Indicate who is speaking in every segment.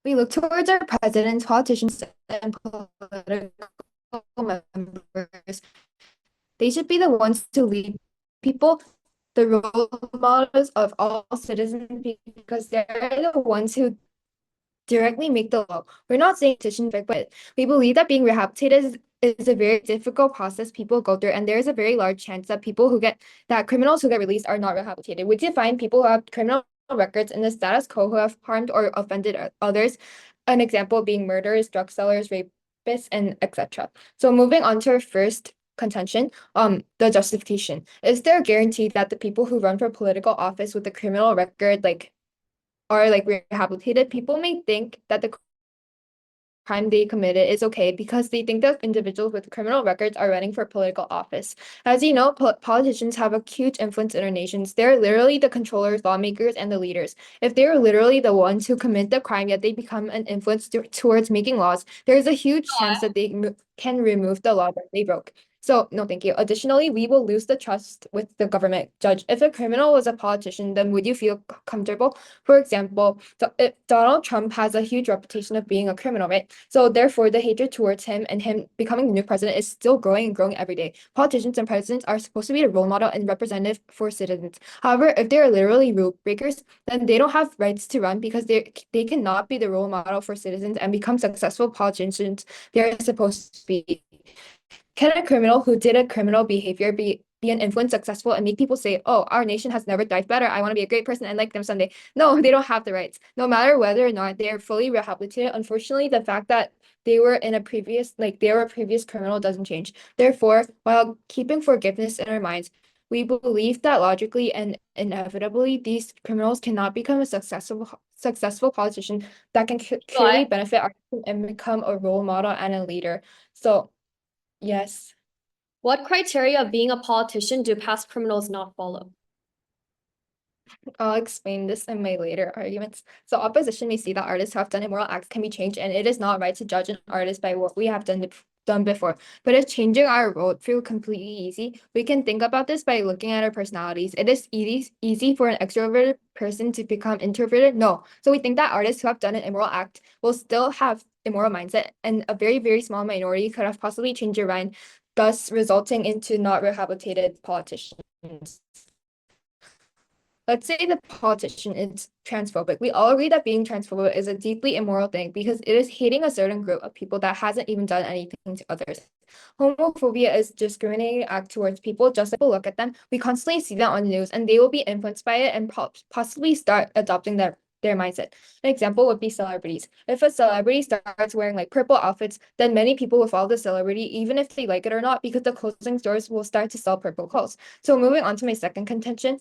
Speaker 1: We look towards our presidents, politicians, and political members. They should be the ones to lead people, the role models of all citizens, because they're the ones who directly make the law. We're not saying petition, but we believe that being rehabilitated is a very difficult process people go through, and there is a very large chance that criminals who get released are not rehabilitated. We define people who have criminal records in the status quo who have harmed or offended others. An example being murderers, drug sellers, rapists, and etc. So moving on to our first contention, the justification. Is there a guarantee that the people who run for political office with a criminal record are rehabilitated? People may think that the crime they committed is okay because they think that individuals with criminal records are running for political office. As you know, politicians have a huge influence in our nations. They're literally the controllers, lawmakers, and the leaders. If they're literally the ones who commit the crime, yet they become an influence towards making laws, there's a huge chance that they can remove the law that they broke. So, no, thank you. Additionally, we will lose the trust with the government. Judge, if a criminal was a politician, then would you feel comfortable? For example, if Donald Trump has a huge reputation of being a criminal, right? So therefore, the hatred towards him and him becoming the new president is still growing and growing every day. Politicians and presidents are supposed to be a role model and representative for citizens. However, if they're literally rule breakers, then they don't have rights to run because they cannot be the role model for citizens and become successful politicians they're supposed to be. Can a criminal who did a criminal behavior be an influence successful and make people say, oh, our nation has never died better. I want to be a great person and like them someday. No, they don't have the rights. No matter whether or not they are fully rehabilitated, unfortunately, the fact that they were a previous criminal doesn't change. Therefore, while keeping forgiveness in our minds, we believe that logically and inevitably these criminals cannot become a successful politician that can clearly
Speaker 2: Why?
Speaker 1: benefit our nation and become a role model and a leader. So yes,
Speaker 2: What criteria of being a politician do past criminals not follow?
Speaker 1: I'll explain this in my later arguments. So opposition may see that artists who have done immoral acts can be changed, and it is not right to judge an artist by what we have done before. But if changing our worldview completely easy, we can think about this by looking at our personalities. It is easy for an extroverted person to become introverted. No. So we think that artists who have done an immoral act will still have immoral mindset, and a very, very small minority could have possibly changed your mind, thus resulting into not rehabilitated politicians. Let's say the politician is transphobic. We all agree that being transphobic is a deeply immoral thing because it is hating a certain group of people that hasn't even done anything to others. Homophobia is discriminating act towards people just like people look at them. We constantly see that on the news and they will be influenced by it and possibly start adopting their mindset. An example would be celebrities. If a celebrity starts wearing like purple outfits, then many people will follow the celebrity, even if they like it or not, because the clothing stores will start to sell purple clothes. So moving on to my second contention,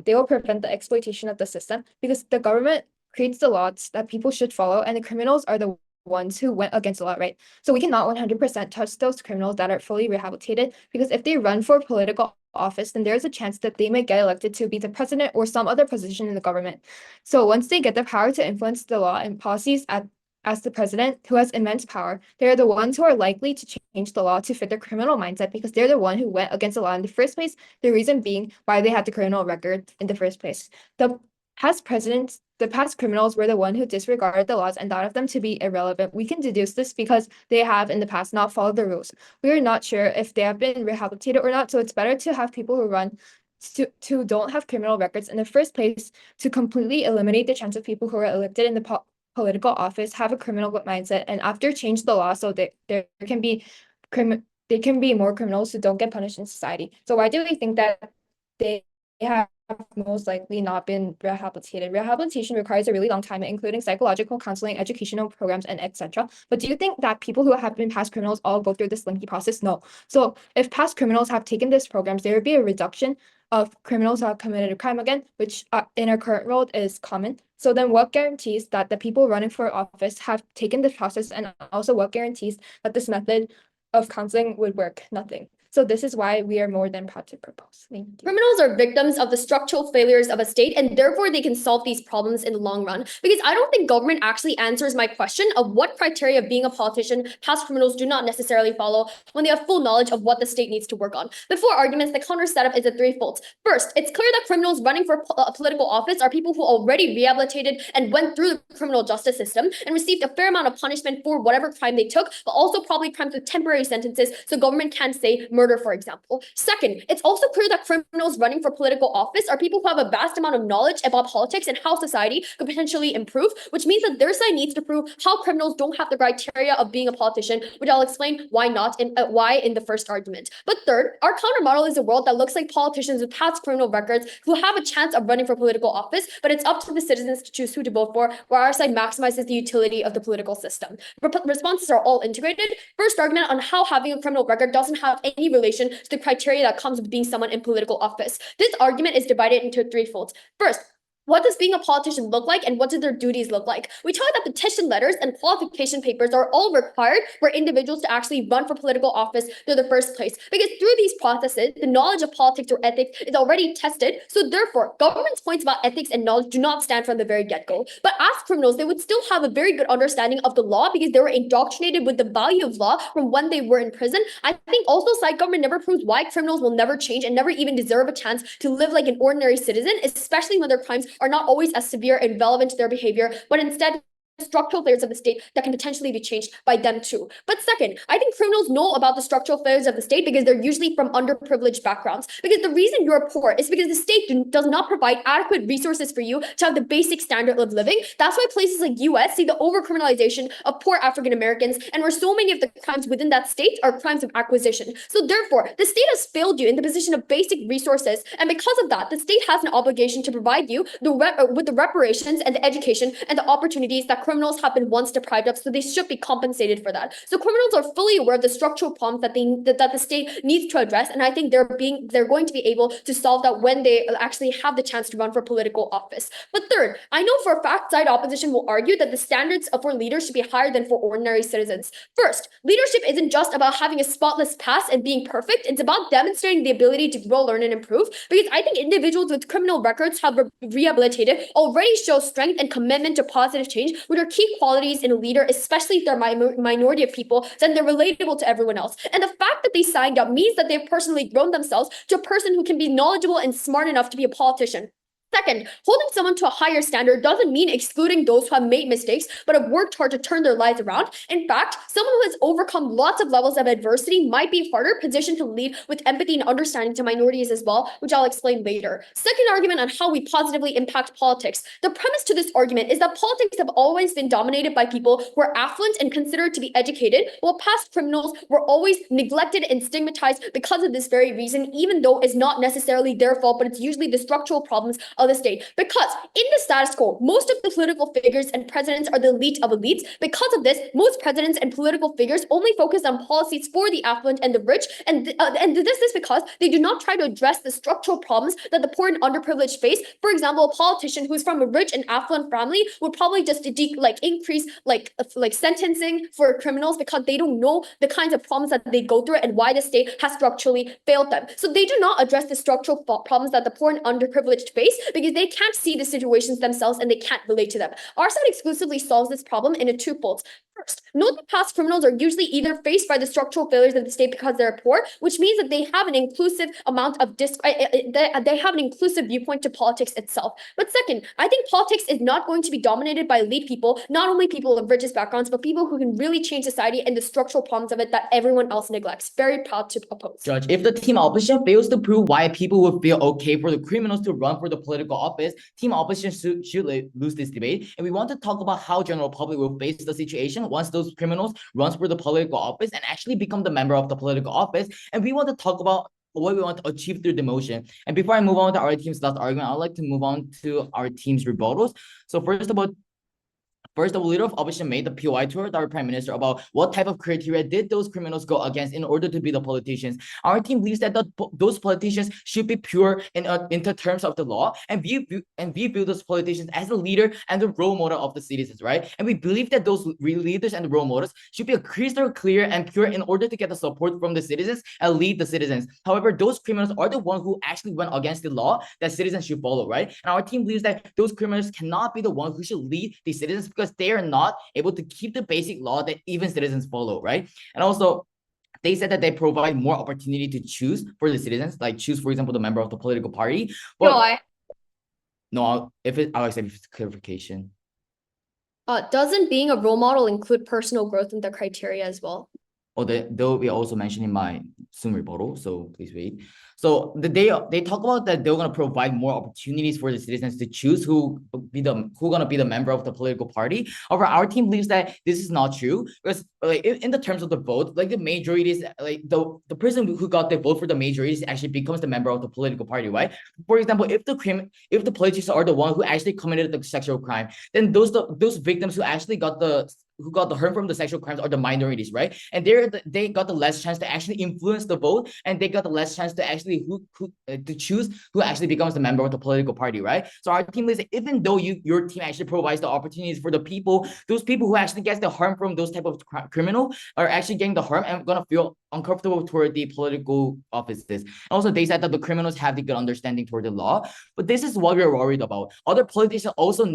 Speaker 1: they will prevent the exploitation of the system because the government creates the laws that people should follow, and the criminals are the ones who went against the law, right? So we cannot 100% touch those criminals that are fully rehabilitated because if they run for political office, then there's a chance that they may get elected to be the president or some other position in the government. So once they get the power to influence the law and policies as the president who has immense power, they're the ones who are likely to change the law to fit their criminal mindset because they're the one who went against the law in the first place, the reason being why they had the criminal record in the first place. The past criminals were the one who disregarded the laws and thought of them to be irrelevant. We can deduce this because they have in the past not followed the rules. We are not sure if they have been rehabilitated or not, so it's better to have people who run to don't have criminal records in the first place to completely eliminate the chance of people who are elected in the political office have a criminal mindset and after change the law so that there can be they can be more criminals who don't get punished in society. So why do we think that they have most likely not been rehabilitated? Rehabilitation requires a really long time, including psychological counseling, educational programs, and etc. But do you think that people who have been past criminals all go through this lengthy process? No. So if past criminals have taken these programs, there would be a reduction of criminals who have committed a crime again, which in our current world is common. So then what guarantees that the people running for office have taken this process and also what guarantees that this method of counseling would work? Nothing. So this is why we are more than proud to propose. Thank you.
Speaker 2: Criminals are victims of the structural failures of a state, and therefore they can solve these problems in the long run. Because I don't think government actually answers my question of what criteria of being a politician past criminals do not necessarily follow when they have full knowledge of what the state needs to work on. Before arguments, the counter setup is a threefold. First, it's clear that criminals running for political office are people who already rehabilitated and went through the criminal justice system and received a fair amount of punishment for whatever crime they took, but also probably crimes with temporary sentences, so government can't say murder, for example. Second, it's also clear that criminals running for political office are people who have a vast amount of knowledge about politics and how society could potentially improve, which means that their side needs to prove how criminals don't have the criteria of being a politician, which I'll explain why in the first argument. But third, our counter model is a world that looks like politicians with past criminal records who have a chance of running for political office, but it's up to the citizens to choose who to vote for, where our side maximizes the utility of the political system. Responses are all integrated. First argument on how having a criminal record doesn't have any relation to the criteria that comes with being someone in political office. This argument is divided into threefold. First, what does being a politician look like and what do their duties look like? We tell that petition letters and qualification papers are all required for individuals to actually run for political office through the first place. Because through these processes, the knowledge of politics or ethics is already tested. So therefore, government's points about ethics and knowledge do not stand from the very get-go. But as criminals, they would still have a very good understanding of the law because they were indoctrinated with the value of law from when they were in prison. I think also side government never proves why criminals will never change and never even deserve a chance to live like an ordinary citizen, especially when their crimes are not always as severe and relevant to their behavior, but instead structural failures of the state that can potentially be changed by them too. But second, I think criminals know about the structural failures of the state because they're usually from underprivileged backgrounds. Because the reason you're poor is because the state does not provide adequate resources for you to have the basic standard of living. That's why places like US see the overcriminalization of poor African Americans, and where so many of the crimes within that state are crimes of acquisition. So therefore, the state has failed you in the position of basic resources, and because of that, the state has an obligation to provide you with the reparations and the education and the opportunities that criminals have been once deprived of, so they should be compensated for that. So criminals are fully aware of the structural problems that the state needs to address, and I think they're going to be able to solve that when they actually have the chance to run for political office. But third, I know for a fact side opposition will argue that the standards for leaders should be higher than for ordinary citizens. First, leadership isn't just about having a spotless past and being perfect. It's about demonstrating the ability to grow, learn, and improve, because I think individuals with criminal records have rehabilitated already show strength and commitment to positive change, which are key qualities in a leader, especially if they're minority of people, then they're relatable to everyone else. And the fact that they signed up means that they've personally grown themselves to a person who can be knowledgeable and smart enough to be a politician. Second, holding someone to a higher standard doesn't mean excluding those who have made mistakes but have worked hard to turn their lives around. In fact, someone who has overcome lots of levels of adversity might be harder positioned to lead with empathy and understanding to minorities as well, which I'll explain later. Second argument on how we positively impact politics. The premise to this argument is that politics have always been dominated by people who are affluent and considered to be educated, while past criminals were always neglected and stigmatized because of this very reason, even though it's not necessarily their fault, but it's usually the structural problems of the state. Because in the status quo, most of the political figures and presidents are the elite of elites. Because of this, most presidents and political figures only focus on policies for the affluent and the rich, and this is because they do not try to address the structural problems that the poor and underprivileged face. For example, a politician who's from a rich and affluent family would probably just increase sentencing for criminals because they don't know the kinds of problems that they go through and why the state has structurally failed them. So they do not address the structural problems that the poor and underprivileged face because they can't see the situations themselves and they can't relate to them. Our side exclusively solves this problem in a twofold. First, note that past criminals are usually either faced by the structural failures of the state because they're poor, which means that they have an inclusive amount of they have an inclusive viewpoint to politics itself. But second, I think politics is not going to be dominated by elite people, not only people of richest backgrounds, but people who can really change society and the structural problems of it that everyone else neglects. Very proud to oppose.
Speaker 3: Judge, if the team opposition fails to prove why people would feel okay for the criminals to run for the political office, team opposition should lose this debate. And we want to talk about how general public will face the situation once those criminals runs for the political office and actually become the member of the political office. And we want to talk about what we want to achieve through the motion. And before I move on to our team's last argument, I'd like to move on to our team's rebuttals. So first First, the leader of opposition made the POI to our prime minister about what type of criteria did those criminals go against in order to be the politicians. Our team believes that those politicians should be pure in terms of the law, and we view those politicians as the leader and the role model of the citizens, right? And we believe that those leaders and the role models should be crystal clear and pure in order to get the support from the citizens and lead the citizens. However, those criminals are the ones who actually went against the law that citizens should follow, right? And our team believes that those criminals cannot be the ones who should lead the citizens because they are not able to keep the basic law that even citizens follow, right? And also, they said that they provide more opportunity to choose for the citizens, like choose, for example, the member of the political party. But
Speaker 2: Joy,
Speaker 3: no, I'll accept if it's clarification.
Speaker 2: doesn't being a role model include personal growth in the criteria as well?
Speaker 3: Oh, they'll be also mentioned in my Zoom rebuttal, so please wait. So they talk about that they're gonna provide more opportunities for the citizens to choose who gonna be the member of the political party. However, our team believes that this is not true because like in the terms of the vote, like the majority is like the person who got the vote for the majority actually becomes the member of the political party, right? For example, if the politicians are the one who actually committed the sexual crime, then those victims who actually got the harm from the sexual crimes are the minorities, right? And they got the less chance to actually influence the vote, and they got the less chance to actually to choose who actually becomes the member of the political party, right? So our team is, even though your team actually provides the opportunities for the people, those people who actually gets the harm from those type of criminal are actually getting the harm and gonna feel uncomfortable toward the political offices. And also, they said that the criminals have the good understanding toward the law, but this is what we're worried about. Other politicians also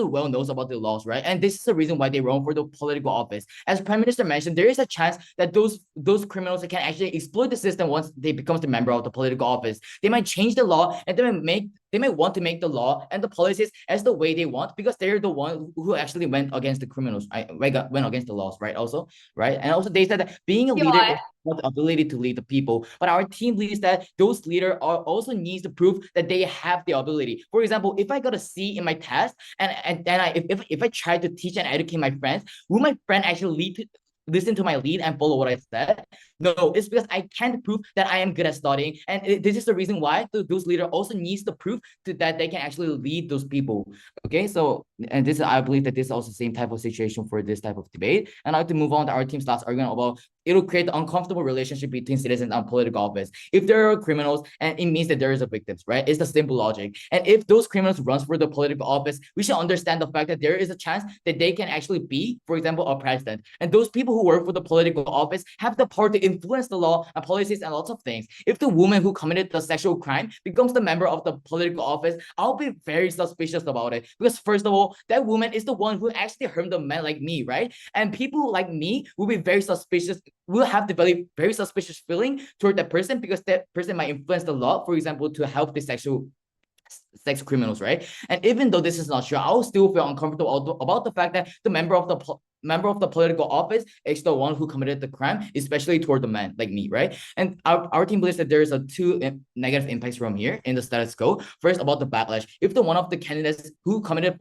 Speaker 3: well knows about the laws, right? And this is the reason why they run for the political office. As Prime Minister mentioned, there is a chance that those criminals can actually exploit the system once they become the member of the political office. They might change the law, and they may want to make the law and the policies as the way they want because they're the one who actually went against the criminals. Went against the laws, right? Also, right? And also, they said that being a leader is not the ability to lead the people, but our team believes that those leaders also needs to prove that they have the ability. For example, if I got a C in my test, and if I try to teach and educate my friends, will my friend actually listen to my lead and follow what I said? No, it's because I can't prove that I am good at studying. And this is the reason why those leaders also needs to prove that they can actually lead those people. Okay, so, and this, I believe that this is also the same type of situation for this type of debate. And I have to move on to our team's last argument about it'll create an uncomfortable relationship between citizens and political office. If there are criminals, and it means that there is a victims, right? It's the simple logic. And if those criminals runs for the political office, we should understand the fact that there is a chance that they can actually be, for example, a president. And those people who work for the political office have the power to influence the law and policies and lots of things. If the woman who committed the sexual crime becomes the member of the political office, I'll be very suspicious about it. Because first of all, that woman is the one who actually harmed a man like me, right? And people like me will be very suspicious, will have the very suspicious feeling toward that person because that person might influence the law, for example, to help the sex criminals, right? And even though this is not true, I'll still feel uncomfortable about the fact that the member of the political office is the one who committed the crime, especially toward the man like me, right? And our team believes that there is two negative impacts from here in the status quo. First, about the backlash. If one of the candidates who committed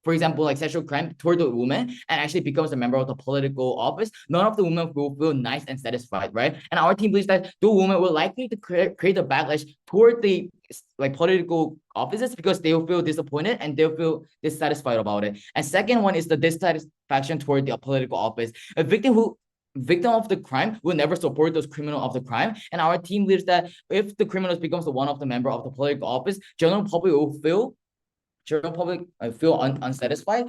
Speaker 3: for example, like sexual crime toward the woman and actually becomes a member of the political office, none of the women will feel nice and satisfied, right? And our team believes that the women will likely to create a backlash toward the political offices because they will feel disappointed and they'll feel dissatisfied about it. And second one is the dissatisfaction toward the political office. A victim of the crime will never support those criminal of the crime. And our team believes that if the criminals becomes the one of the member of the political office, general public feel unsatisfied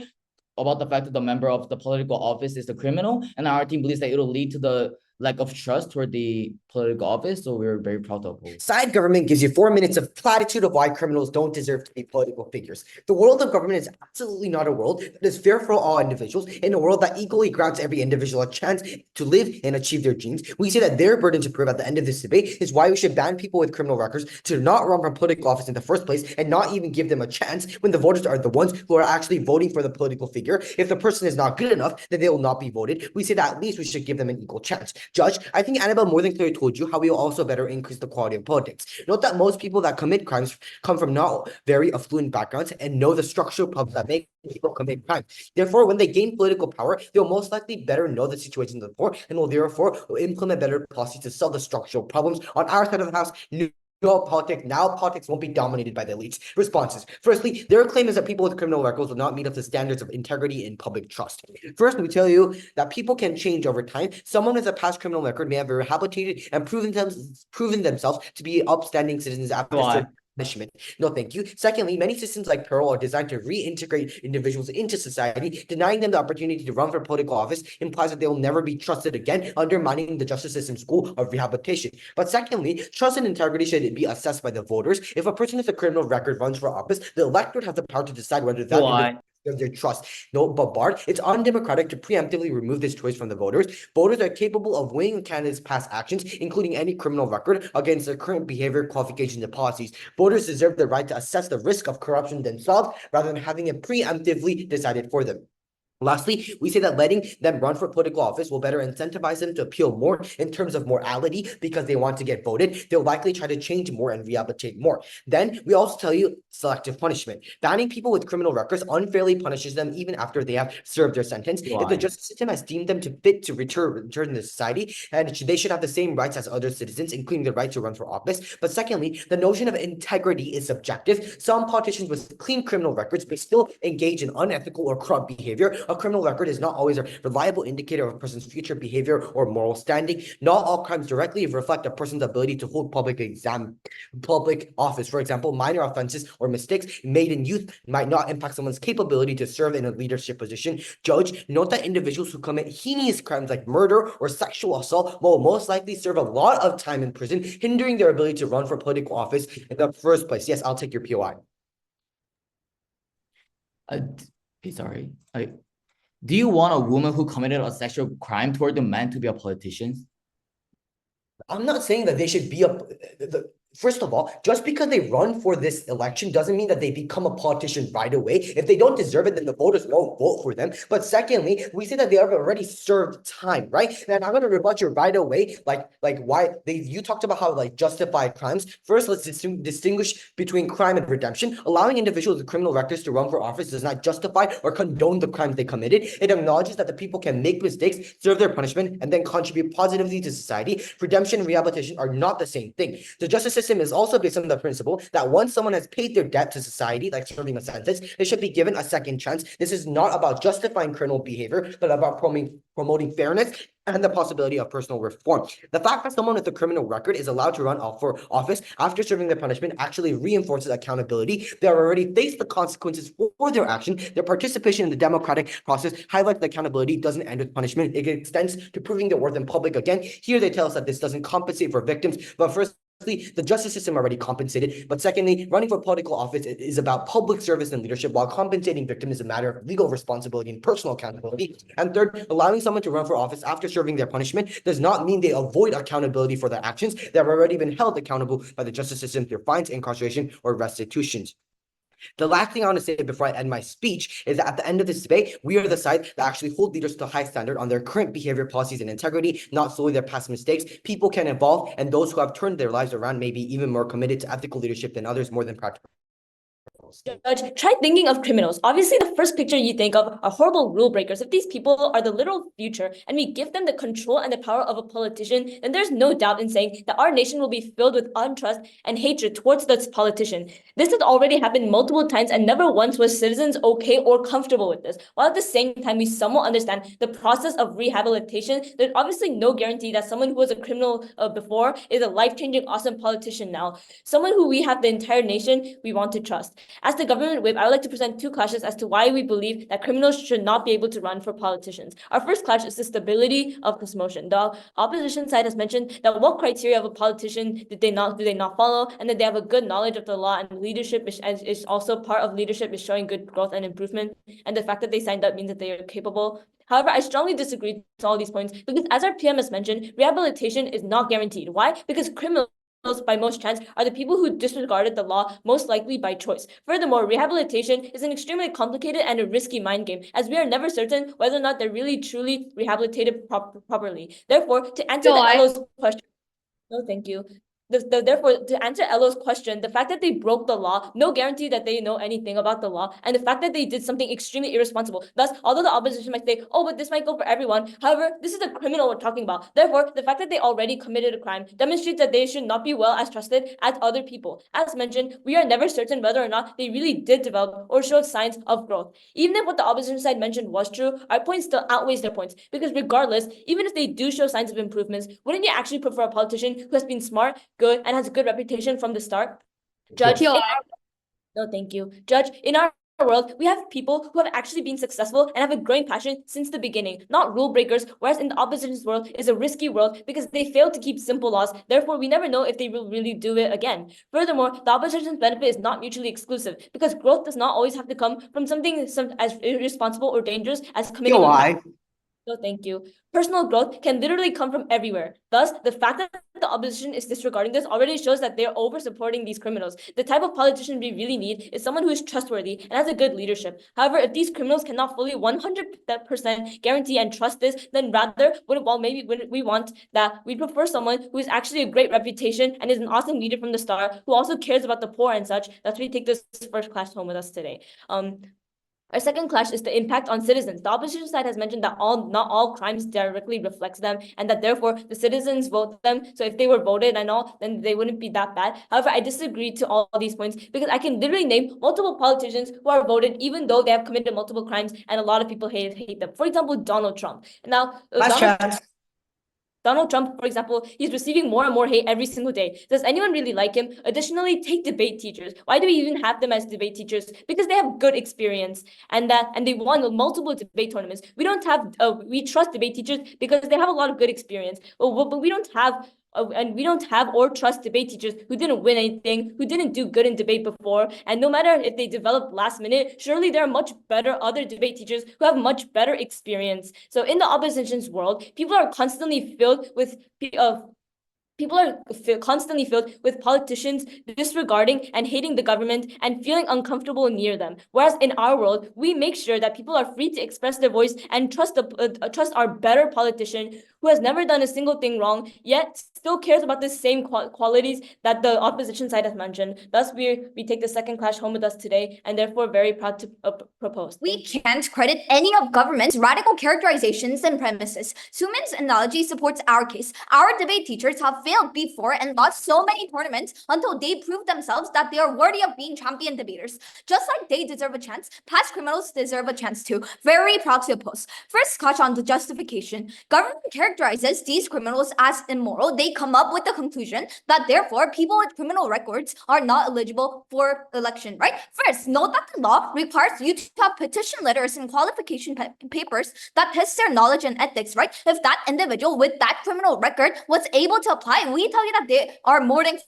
Speaker 3: about the fact that the member of the political office is the criminal, and our team believes that it'll lead to the lack of trust toward the political office. So we're very proud to oppose.
Speaker 4: Side government gives you 4 minutes of platitude of why criminals don't deserve to be political figures. The world of government is absolutely not a world that is fair for all individuals, in a world that equally grants every individual a chance to live and achieve their dreams. We say that their burden to prove at the end of this debate is why we should ban people with criminal records to not run for political office in the first place and not even give them a chance when the voters are the ones who are actually voting for the political figure. If the person is not good enough, then they will not be voted. We say that at least we should give them an equal chance. Judge, I think Annabelle more than clearly told you how we will also better increase the quality of politics. Note that most people that commit crimes come from not very affluent backgrounds and know the structural problems that make people commit crimes. Therefore, when they gain political power, they'll most likely better know the situation of the poor and will therefore implement better policies to solve the structural problems on our side of the house. now politics won't be dominated by the elites. Responses. Firstly, their claim is that people with criminal records will not meet up to standards of integrity and public trust. First, we tell you that people can change over time. Someone with a past criminal record may have been rehabilitated and proven themselves to be upstanding citizens after
Speaker 3: Why?
Speaker 4: punishment. No, thank you. Secondly, many systems like Pearl are designed to reintegrate individuals into society. Denying them the opportunity to run for political office implies that they will never be trusted again, undermining the justice system's goal of rehabilitation. But secondly, trust and integrity should be assessed by the voters. If a person with a criminal record runs for office, the electorate has the power to decide whether that
Speaker 3: Why?
Speaker 4: of their trust. No, but Bart, it's undemocratic to preemptively remove this choice from the voters. Voters are capable of weighing a candidate's past actions, including any criminal record, against their current behavior, qualifications, and policies. Voters deserve the right to assess the risk of corruption themselves rather than having it preemptively decided for them. Lastly, we say that letting them run for political office will better incentivize them to appeal more in terms of morality because they want to get voted. They'll likely try to change more and rehabilitate more. Then we also tell you selective punishment. Banning people with criminal records unfairly punishes them even after they have served their sentence. If the
Speaker 3: Why?
Speaker 4: justice system has deemed them to fit to return to society, and they should have the same rights as other citizens, including the right to run for office. But secondly, the notion of integrity is subjective. Some politicians with clean criminal records may still engage in unethical or corrupt behavior. A criminal record is not always a reliable indicator of a person's future behavior or moral standing. Not all crimes directly reflect a person's ability to hold public office. For example, minor offenses or mistakes made in youth might not impact someone's capability to serve in a leadership position. Judge, note that individuals who commit heinous crimes like murder or sexual assault will most likely serve a lot of time in prison, hindering their ability to run for political office in the first place. Yes, I'll take your POI.
Speaker 3: Sorry. Do you want a woman who committed a sexual crime toward a man to be a politician?
Speaker 4: I'm not saying that they should be first of all, just because they run for this election doesn't mean that they become a politician right away. If they don't deserve it, then the voters won't vote for them. But secondly, we say that they have already served time, right? And I'm going to rebut you right away. Like why you talked about how justify crimes. First, let's distinguish between crime and redemption. Allowing individuals with criminal records to run for office does not justify or condone the crimes they committed. It acknowledges that the people can make mistakes, serve their punishment, and then contribute positively to society. Redemption and rehabilitation are not the same thing. The justice system is also based on the principle that once someone has paid their debt to society, like serving a sentence, they should be given a second chance. This is not about justifying criminal behavior, but about promoting fairness and the possibility of personal reform. The fact that someone with a criminal record is allowed to run for office after serving their punishment actually reinforces accountability. They already faced the consequences for their action. Their participation in the democratic process highlights that accountability doesn't end with punishment. It extends to proving their worth in public again. Here they tell us that this doesn't compensate for victims, but firstly, the justice system already compensated. But secondly, running for political office is about public service and leadership, while compensating victims is a matter of legal responsibility and personal accountability. And third, allowing someone to run for office after serving their punishment does not mean they avoid accountability for their actions. They have already been held accountable by the justice system through fines, incarceration, or restitutions. The last thing I want to say before I end my speech is that at the end of this debate, we are the side that actually hold leaders to a high standard on their current behavior, policies, and integrity, not solely their past mistakes. People can evolve, and those who have turned their lives around may be even more committed to ethical leadership than others, more than practical.
Speaker 2: Judge, try thinking of criminals. Obviously, the first picture you think of are horrible rule breakers. If these people are the literal future and we give them the control and the power of a politician, then there's no doubt in saying that our nation will be filled with untrust and hatred towards this politician. This has already happened multiple times and never once was citizens okay or comfortable with this. While at the same time, we somewhat understand the process of rehabilitation, there's obviously no guarantee that someone who was a criminal before is a life-changing, awesome politician now. Someone who we have the entire nation we want to trust. As the government whip, I would like to present two clashes as to why we believe that criminals should not be able to run for politicians. Our first clash is the stability of this motion. The opposition side has mentioned that what criteria of a politician do they not follow, and that they have a good knowledge of the law, and leadership is also part of leadership is showing good growth and improvement, and the fact that they signed up means that they are capable. However, I strongly disagree to all these points because, as our PM has mentioned, rehabilitation is not guaranteed. Why? Because criminals by most chance are the people who disregarded the law, most likely by choice. Furthermore, rehabilitation is an extremely complicated and a risky mind game, as we are never certain whether or not they're really truly rehabilitated properly. Therefore, to answer the LO's question, no, thank you.
Speaker 5: therefore, to answer Elo's question, the fact that they broke the law, no guarantee that they know anything about the law, and the fact that they did something extremely irresponsible. Thus, although the opposition might say, oh, but this might go for everyone, however, this is a criminal we're talking about. Therefore, the fact that they already committed a crime demonstrates that they should not be well as trusted as other people. As mentioned, we are never certain whether or not they really did develop or show signs of growth. Even if what the opposition side mentioned was true, our point still outweighs their points, because regardless, even if they do show signs of improvements, wouldn't you actually prefer a politician who has been smart, good, and has a good reputation from the start? Judge, no, thank you. Judge, in our world, we have people who have actually been successful and have a growing passion since the beginning, not rule breakers, whereas in the opposition's world is a risky world because they fail to keep simple laws. Therefore, we never know if they will really do it again. Furthermore, the opposition's benefit is not mutually exclusive because growth does not always have to come from something as irresponsible or dangerous as committing a No, thank you. Personal growth can literally come from everywhere. Thus, the fact that the opposition is disregarding this already shows that they're over supporting these criminals. The type of politician we really need is someone who is trustworthy and has a good leadership. However, if these criminals cannot fully 100% guarantee and trust this, then rather, maybe we want that, we prefer someone who is actually a great reputation and is an awesome leader from the start, who also cares about the poor and such. That's why we take this first class home with us today. Our second clash is the impact on citizens. The opposition side has mentioned that not all crimes directly reflects them, and that therefore the citizens vote them. So if they were voted and all, then they wouldn't be that bad. However, I disagree to all these points because I can literally name multiple politicians who are voted even though they have committed multiple crimes, and a lot of people hate them. For example, Donald Trump. Now, Donald Trump, for example, he's receiving more and more hate every single day. Does anyone really like him? Additionally, take debate teachers. Why do we even have them as debate teachers? Because they have good experience and they won multiple debate tournaments. We don't have we trust debate teachers because they have a lot of good experience. But we don't have and we don't have or trust debate teachers who didn't win anything, who didn't do good in debate before. And no matter if they develop last minute, surely there are much better other debate teachers who have much better experience. So in the opposition's world, people are constantly filled with constantly filled with politicians disregarding and hating the government and feeling uncomfortable near them. Whereas in our world, we make sure that people are free to express their voice and trust our better politician who has never done a single thing wrong, yet still cares about the same qualities that the opposition side has mentioned. Thus, we take the second clash home with us today, and therefore very proud to propose.
Speaker 6: We can't credit any of government's radical characterizations and premises. Seungmin's analogy supports our case. Our debate teachers have failed before and lost so many tournaments until they prove themselves that they are worthy of being champion debaters. Just like they deserve a chance, past criminals deserve a chance too. Very proud to oppose. First, touch on the justification. Government characterizes these criminals as immoral. They come up with the conclusion that therefore people with criminal records are not eligible for election, right? First, note that the law requires you to have petition letters and qualification papers that test their knowledge and ethics, right? If that individual with that criminal record was able to apply, we tell you that they are more than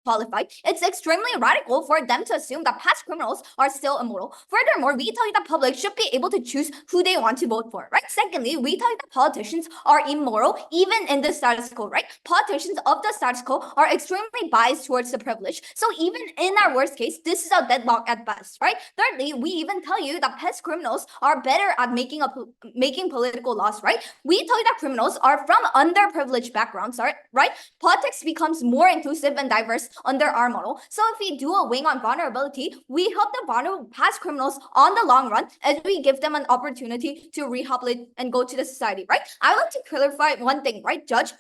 Speaker 6: qualified. It's extremely radical for them to assume that past criminals are still immoral. Furthermore, we tell you that public should be able to choose who they want to vote for, right? Secondly, we tell you that politicians are immoral even in the status quo, right? Politicians of the status quo are extremely biased towards the privileged. So even in our worst case, this is a deadlock at best, right? Thirdly, we even tell you that past criminals are better at making political laws, right? We tell you that criminals are from underprivileged backgrounds, right? Politics becomes more inclusive and diverse under our model. So if we do a wing on vulnerability, we help the vulnerable past criminals on the long run as we give them an opportunity to rehabilitate and go to the society, right? I want to clarify one thing, right, Judge?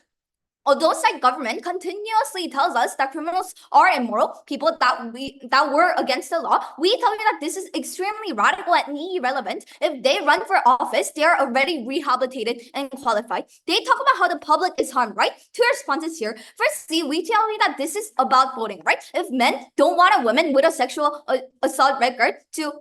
Speaker 6: Although state government continuously tells us that criminals are immoral, people that were against the law, we tell you that this is extremely radical and irrelevant. If they run for office, they are already rehabilitated and qualified. They talk about how the public is harmed, right? Two responses here. Firstly, we tell you that this is about voting, right? If men don't want a woman with a sexual assault record to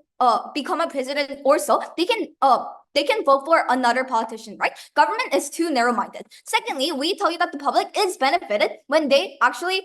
Speaker 6: become a president or so, they can vote for another politician, right? Government is too narrow-minded. Secondly, we tell you that the public is benefited when they actually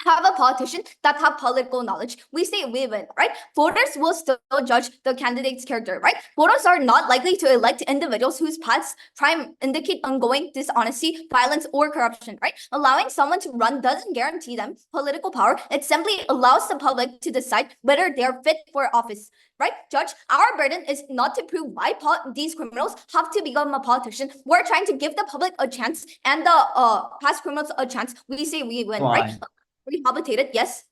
Speaker 6: have a politician that have political knowledge, we say we win, right? Voters will still judge the candidate's character, right? Voters are not likely to elect individuals whose past crime indicate ongoing dishonesty, violence, or corruption, right? Allowing someone to run doesn't guarantee them political power. It simply allows the public to decide whether they're fit for office, right? Judge, our burden is not to prove why these criminals have to become a politician. We're trying to give the public a chance and the past criminals a chance. We say we win, right? Rehabilitated, yes.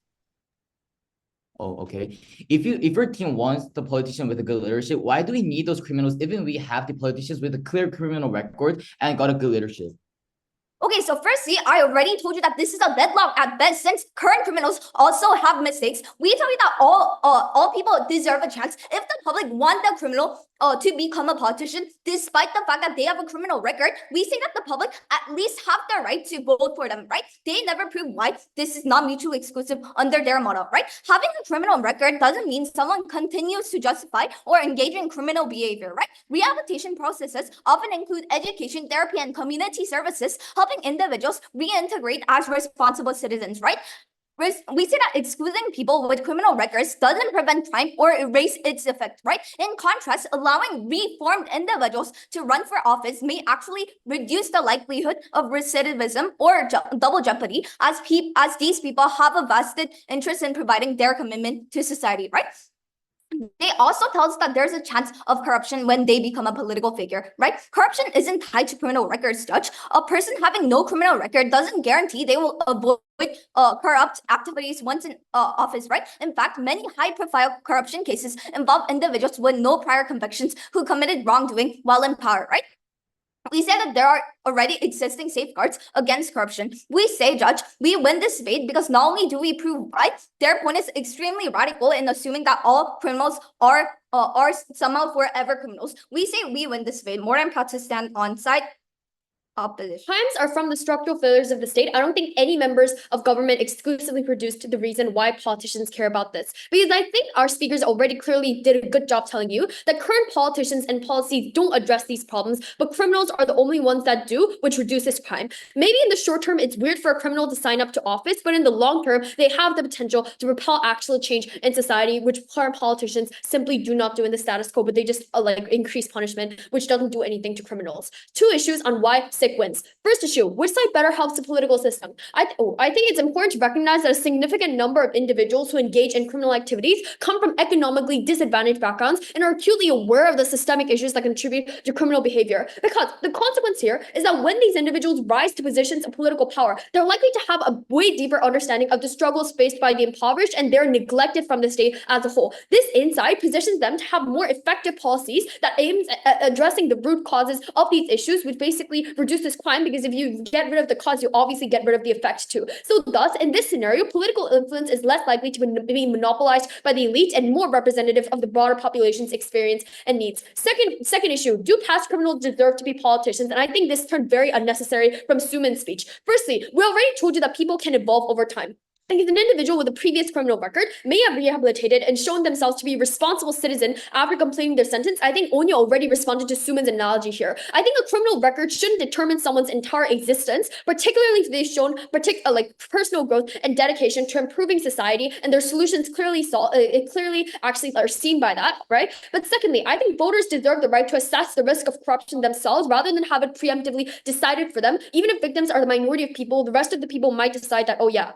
Speaker 3: Oh, okay. If your team wants the politician with a good leadership, why do we need those criminals even we have the politicians with a clear criminal record and got a good leadership?
Speaker 6: Okay, so firstly, I already told you that this is a deadlock at best since current criminals also have mistakes. We tell you that all people deserve a chance. If the public want the criminal to become a politician, despite the fact that they have a criminal record, we say that the public at least have the right to vote for them, right? They never prove why this is not mutually exclusive under their model, right? Having a criminal record doesn't mean someone continues to justify or engage in criminal behavior, right? Rehabilitation processes often include education, therapy, and community services, helping individuals reintegrate as responsible citizens, right? We say that excluding people with criminal records doesn't prevent crime or erase its effect, right? In contrast, allowing reformed individuals to run for office may actually reduce the likelihood of recidivism or double jeopardy, as these people have a vested interest in providing their commitment to society, right? They also tell us that there's a chance of corruption when they become a political figure, right? Corruption isn't tied to criminal records, Judge. A person having no criminal record doesn't guarantee they will avoid corrupt activities once in office, right? In fact, many high-profile corruption cases involve individuals with no prior convictions who committed wrongdoing while in power, right? We say that there are already existing safeguards against corruption. We say, Judge, we win this debate because not only do we prove why, their point is extremely radical in assuming that all criminals are somehow forever criminals. We say we win this debate. More than proud to stand on side opposition.
Speaker 2: Crimes are from the structural failures of the state. I don't think any members of government exclusively produced the reason why politicians care about this. Because I think our speakers already clearly did a good job telling you that current politicians and policies don't address these problems, but criminals are the only ones that do, which reduces crime. Maybe in the short term, it's weird for a criminal to sign up to office, but in the long term, they have the potential to repel actual change in society, which current politicians simply do not do in the status quo, but they just increase punishment, which doesn't do anything to criminals. Two issues on why sick wins. First issue, which side better helps the political system? I think it's important to recognize that a significant number of individuals who engage in criminal activities come from economically disadvantaged backgrounds and are acutely aware of the systemic issues that contribute to criminal behavior. Because the consequence here is that when these individuals rise to positions of political power, they're likely to have a way deeper understanding of the struggles faced by the impoverished and they're neglected from the state as a whole. This insight positions them to have more effective policies that aims at addressing the root causes of these issues, which basically reduces crime, because if you get rid of the cause, you obviously get rid of the effect too. So thus, in this scenario, political influence is less likely to be monopolized by the elite and more representative of the broader population's experience and needs. Second issue, do past criminals deserve to be politicians? And I think this turned very unnecessary from Soomin's speech. Firstly, we already told you that people can evolve over time. Because an individual with a previous criminal record may have rehabilitated and shown themselves to be a responsible citizen after completing their sentence. I think Onew already responded to Soomin's analogy here. I think a criminal record shouldn't determine someone's entire existence, particularly if they've shown personal growth and dedication to improving society, and their solutions clearly actually are seen by that, right? But secondly, I think voters deserve the right to assess the risk of corruption themselves rather than have it preemptively decided for them. Even if victims are the minority of people, the rest of the people might decide that, oh yeah,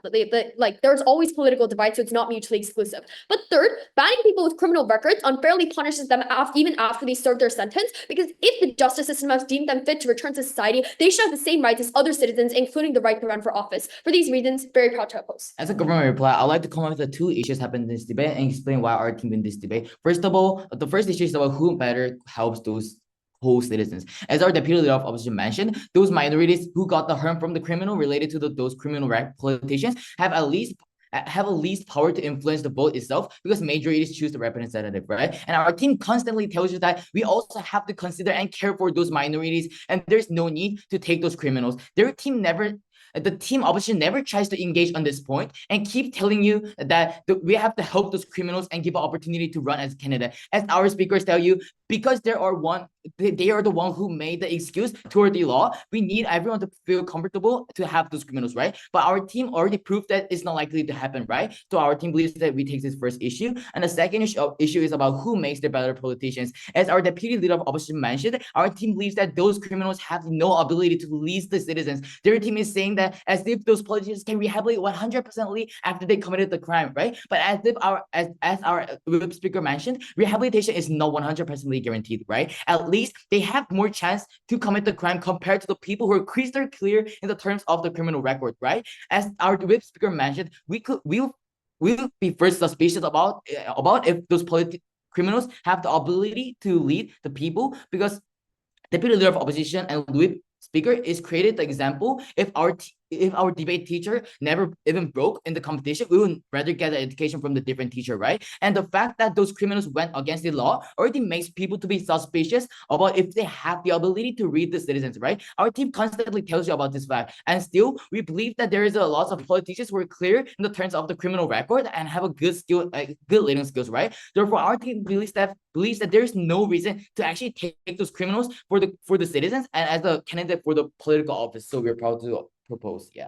Speaker 2: there's always political divide, so it's not mutually exclusive. But third, banning people with criminal records unfairly punishes them even after they serve their sentence, because if the justice system has deemed them fit to return to society, they should have the same rights as other citizens, including the right to run for office. For these reasons, very proud to oppose.
Speaker 3: As a government reply, I'd like to comment with the two issues happened in this debate and explain why our team win this debate. First of all, the first issue is about who better helps those whole citizens. As our deputy leader of opposition mentioned, those minorities who got the harm from the criminal related to those criminal politicians have at least power to influence the vote itself, because majorities choose the representative, right? And our team constantly tells you that we also have to consider and care for those minorities, and there's no need to take those criminals. Their team never the team opposition never tries to engage on this point and keep telling you that we have to help those criminals and give an opportunity to run as candidate. As our speakers tell you, because they are the one who made the excuse toward the law, we need everyone to feel comfortable to have those criminals, right? But our team already proved that it's not likely to happen, right? So our team believes that we take this first issue. And the second issue is about who makes the better politicians. As our deputy leader of opposition mentioned, our team believes that those criminals have no ability to lead the citizens. Their team is saying that as if those politicians can rehabilitate 100% after they committed the crime, right? But as if our whip speaker mentioned, rehabilitation is not 100% guaranteed, right? At least they have more chance to commit the crime compared to the people who are crystal clear in the terms of the criminal record, right? As our whip speaker mentioned, we'll be first suspicious about if those criminals have the ability to lead the people, because deputy leader of opposition and whip speaker is created the example. If our debate teacher never even broke in the competition, we would rather get the education from the different teacher, right? And the fact that those criminals went against the law already makes people to be suspicious about if they have the ability to read the citizens, right? Our team constantly tells you about this fact, and still we believe that there is a lot of politicians who are clear in the terms of the criminal record and have a good skill, good leading skills, right? Therefore, our team believes that there is no reason to actually take those criminals for the citizens and as a candidate for the political office. So we're proud to propose. Yeah.